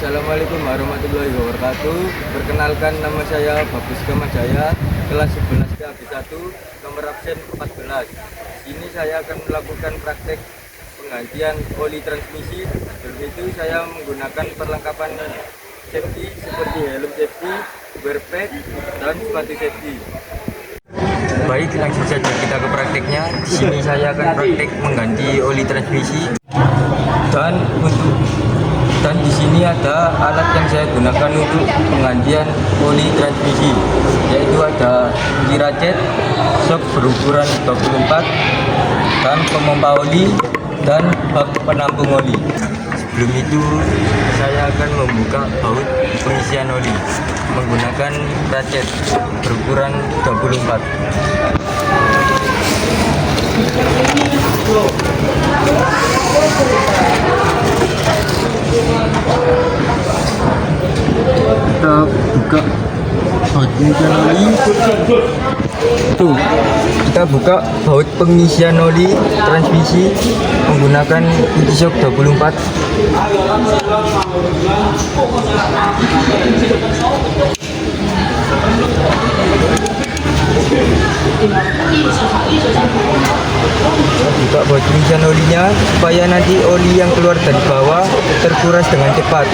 Assalamualaikum warahmatullahi wabarakatuh. Perkenalkan, nama saya Bagus Kamajaya, kelas 11 KG1, nomor absen 14. Ini saya akan melakukan praktek penggantian oli transmisi. Sebelum itu saya menggunakan perlengkapan safety seperti helm safety, wear pad, dan sepatu safety. Baik, langsung saja kita ke prakteknya. Di sini saya akan praktek mengganti oli transmisi. Dan di sini ada alat yang saya gunakan untuk penggantian oli transmisi, yaitu ada kunci ratchet, shock berukuran 24, dan pemompa oli dan bak penampung oli. Sebelum itu saya akan membuka baut pengisian oli menggunakan ratchet berukuran 24. Kita buka baut pengisian oli. Tuh, kita buka baut pengisian oli transmisi menggunakan kunci shock 24. Buka baut pengisian olinya supaya nanti oli yang keluar dari bawah terkuras dengan cepat.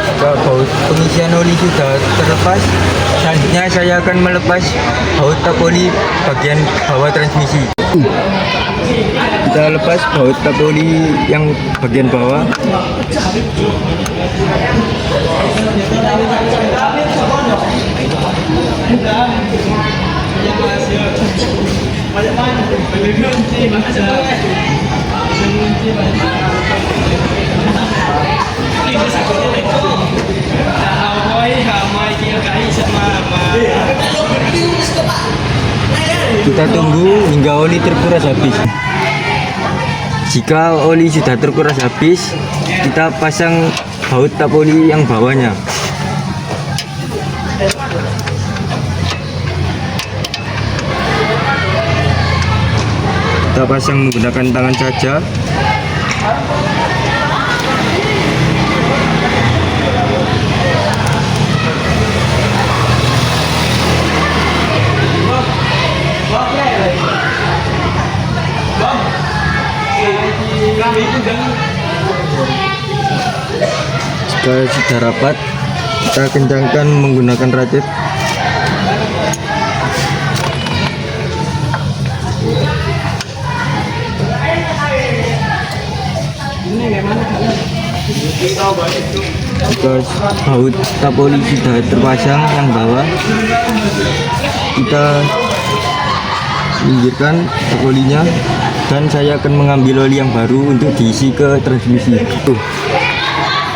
Jika baut pengisian oli sudah terlepas, selanjutnya saya akan melepas baut tap oli bagian bawah transmisi. Kita lepas baut tap oli yang bagian bawah. Kita tunggu hingga oli terkuras habis. Jika oli sudah terkuras habis, kita pasang baut tap oli yang bawahnya. Kita pasang menggunakan tangan saja. Jika sudah rapat, kita kencangkan menggunakan ratchet. Jika baut tap oli sudah terpasang yang bawah, kita minggirkan tap olinya, dan saya akan mengambil oli yang baru untuk diisi ke transmisi.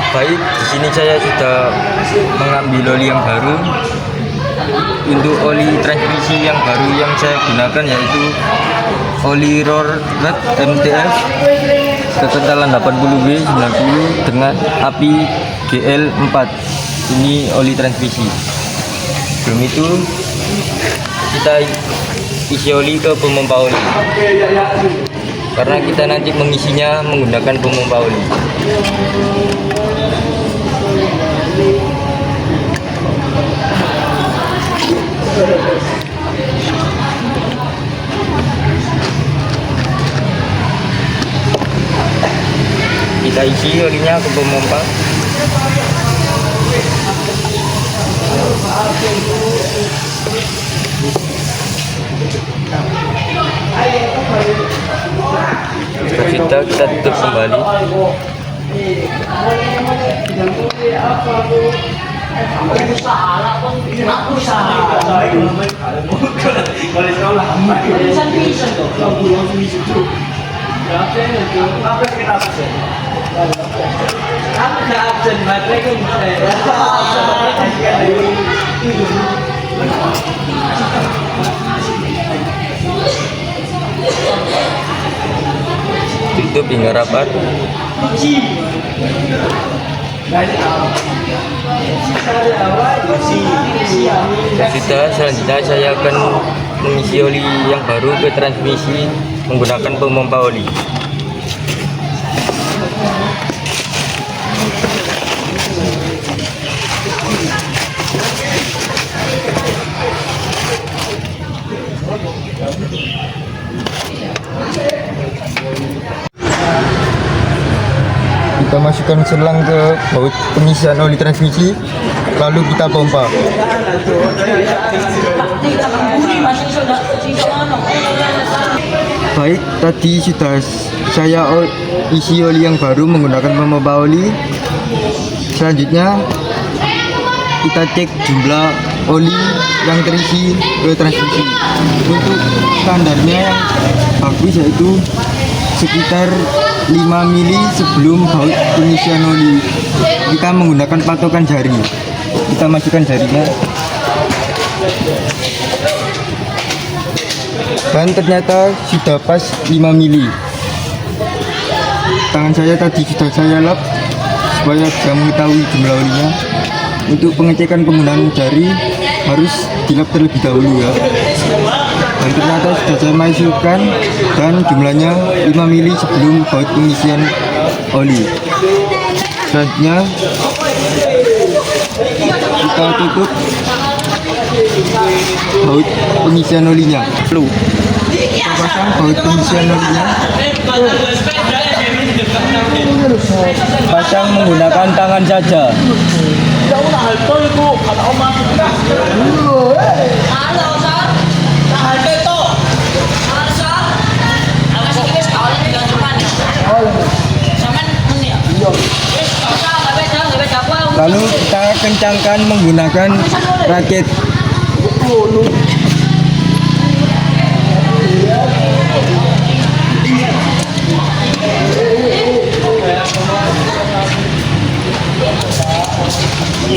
Baik, di sini saya sudah mengambil oli yang baru. Untuk oli transmisi yang baru yang saya gunakan yaitu oli Roar Red MTF kekentalan 80W 90 dengan api GL4. Ini oli transmisi. Sebelum itu kita isi oli ke pemompa oli, karena kita nanti mengisinya menggunakan pemompa oli. Kita isi olinya ke pemompa. Jika kita tutup kembali. Tutup hingga rapat. Sudah, selanjutnya saya akan mengisi oli yang baru ke transmisi menggunakan pemompa oli. Kita masukkan selang ke baut pengisian oli transmisi, lalu kita pompa. Baik, tadi sudah saya isi oli yang baru menggunakan pemompa oli. Selanjutnya kita cek jumlah oli yang terisi ke transmisi. Untuk standarnya yang bagus yaitu sekitar 5 mili sebelum baut pengisian oli. Kita menggunakan patokan jari. Kita masukkan jarinya. Dan ternyata sudah pas 5 mili. Tangan saya tadi sudah saya lap supaya bisa mengetahui jumlah olinya. Untuk pengecekan penggunaan jari harus dilap terlebih dahulu ya. Dan ternyata sudah saya masukkan dan jumlahnya 5 mili sebelum baut pengisian oli. Selanjutnya kita tutup baut pengisian olinya. Lalu kita pasang baut pengisian olinya. Pasang menggunakan tangan saja. Lalu kita kencangkan menggunakan raket.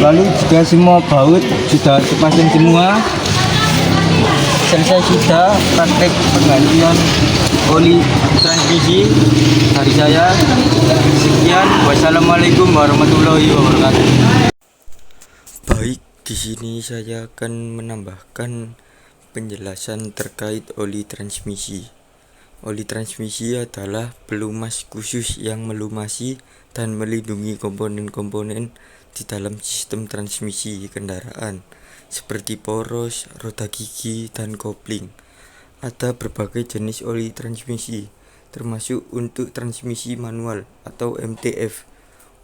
Lalu jika semua baut sudah terpasang semua, selesai sudah praktek penggantian oli transmisi dari saya. Sekian, wassalamualaikum warahmatullahi wabarakatuh. Baik, di sini saya akan menambahkan penjelasan terkait oli transmisi. Oli transmisi adalah pelumas khusus yang melumasi dan melindungi komponen-komponen di dalam sistem transmisi kendaraan seperti poros, roda gigi, dan kopling. Ada berbagai jenis oli transmisi, termasuk untuk transmisi manual atau MTF,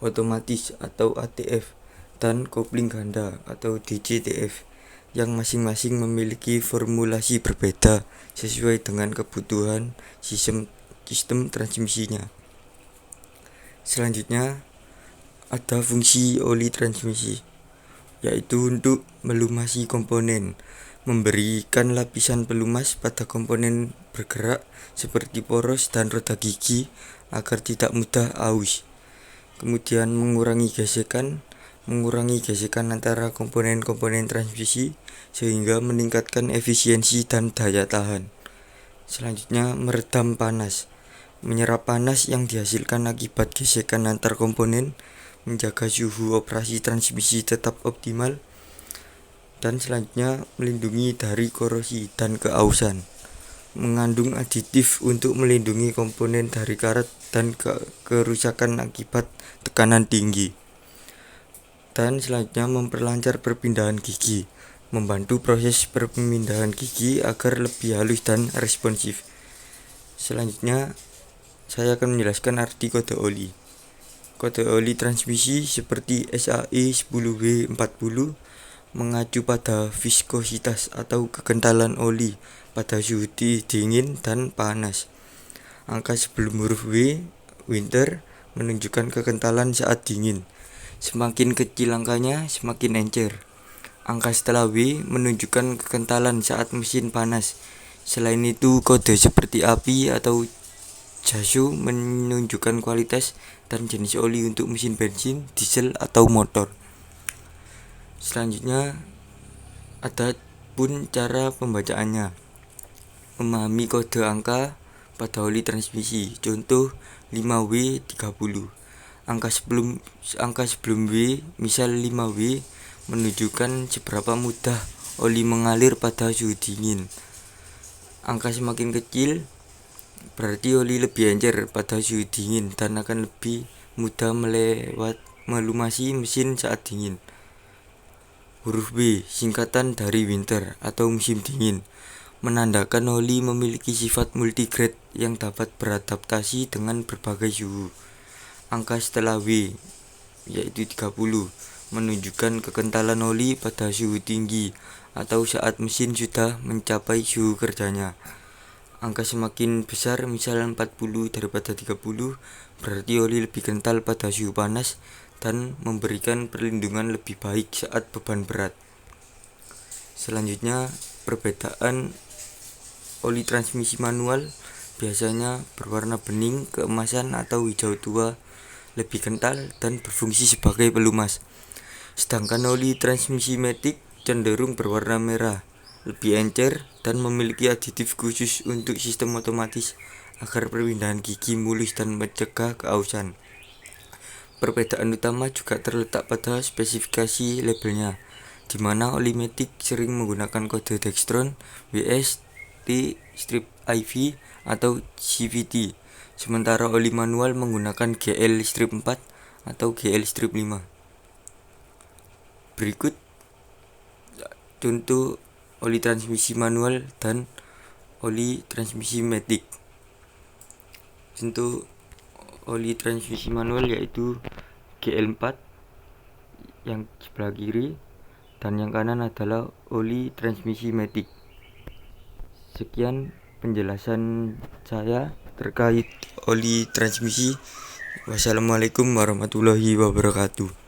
otomatis atau ATF, dan kopling ganda atau DCTF yang masing-masing memiliki formulasi berbeda sesuai dengan kebutuhan sistem transmisinya. Selanjutnya ada fungsi oli transmisi, yaitu untuk melumasi komponen, memberikan lapisan pelumas pada komponen bergerak seperti poros dan roda gigi agar tidak mudah aus. Kemudian mengurangi gesekan antara komponen-komponen transmisi sehingga meningkatkan efisiensi dan daya tahan. Selanjutnya meredam panas, menyerap panas yang dihasilkan akibat gesekan antar komponen, menjaga suhu operasi transmisi tetap optimal, dan selanjutnya melindungi dari korosi dan keausan. Mengandung aditif untuk melindungi komponen dari karat dan kerusakan akibat tekanan tinggi. Dan selanjutnya memperlancar perpindahan gigi, membantu proses perpindahan gigi agar lebih halus dan responsif. Selanjutnya saya akan menjelaskan arti kode oli. Kode oli transmisi seperti SAE 10W40 mengacu pada viskositas atau kekentalan oli pada suhu dingin dan panas. Angka sebelum huruf W, winter, menunjukkan kekentalan saat dingin. Semakin kecil angkanya, semakin encer. Angka setelah W menunjukkan kekentalan saat mesin panas. Selain itu, kode seperti api atau JASU menunjukkan kualitas dan jenis oli untuk mesin bensin, diesel, atau motor. Selanjutnya ada pun cara pembacaannya. Memahami kode angka pada oli transmisi. Contoh 5W30. Angka sebelum W, misal 5W, menunjukkan seberapa mudah oli mengalir pada suhu dingin. Angka semakin kecil berarti oli lebih encer pada suhu dingin dan akan lebih mudah melumasi mesin saat dingin. Huruf B, singkatan dari winter atau musim dingin, menandakan oli memiliki sifat multigrade yang dapat beradaptasi dengan berbagai suhu. Angka setelah W, yaitu 30, menunjukkan kekentalan oli pada suhu tinggi atau saat mesin sudah mencapai suhu kerjanya. Angka semakin besar, misal 40 daripada 30, berarti oli lebih kental pada suhu panas dan memberikan perlindungan lebih baik saat beban berat. Selanjutnya, perbedaan oli transmisi manual biasanya berwarna bening, keemasan atau hijau tua, lebih kental dan berfungsi sebagai pelumas. Sedangkan oli transmisi matic cenderung berwarna merah, lebih encer dan memiliki aditif khusus untuk sistem otomatis agar perpindahan gigi mulus dan mencegah keausan. Perbedaan utama juga terletak pada spesifikasi labelnya, di mana oli matic sering menggunakan kode Dextron, WS, T, strip IV atau CVT, sementara oli manual menggunakan GL strip 4 atau GL strip 5. Berikut contoh oli transmisi manual dan oli transmisi matic. Contoh oli transmisi manual yaitu GL4 yang sebelah kiri dan yang kanan adalah oli transmisi matic. Sekian penjelasan saya terkait oli transmisi. Wassalamualaikum warahmatullahi wabarakatuh.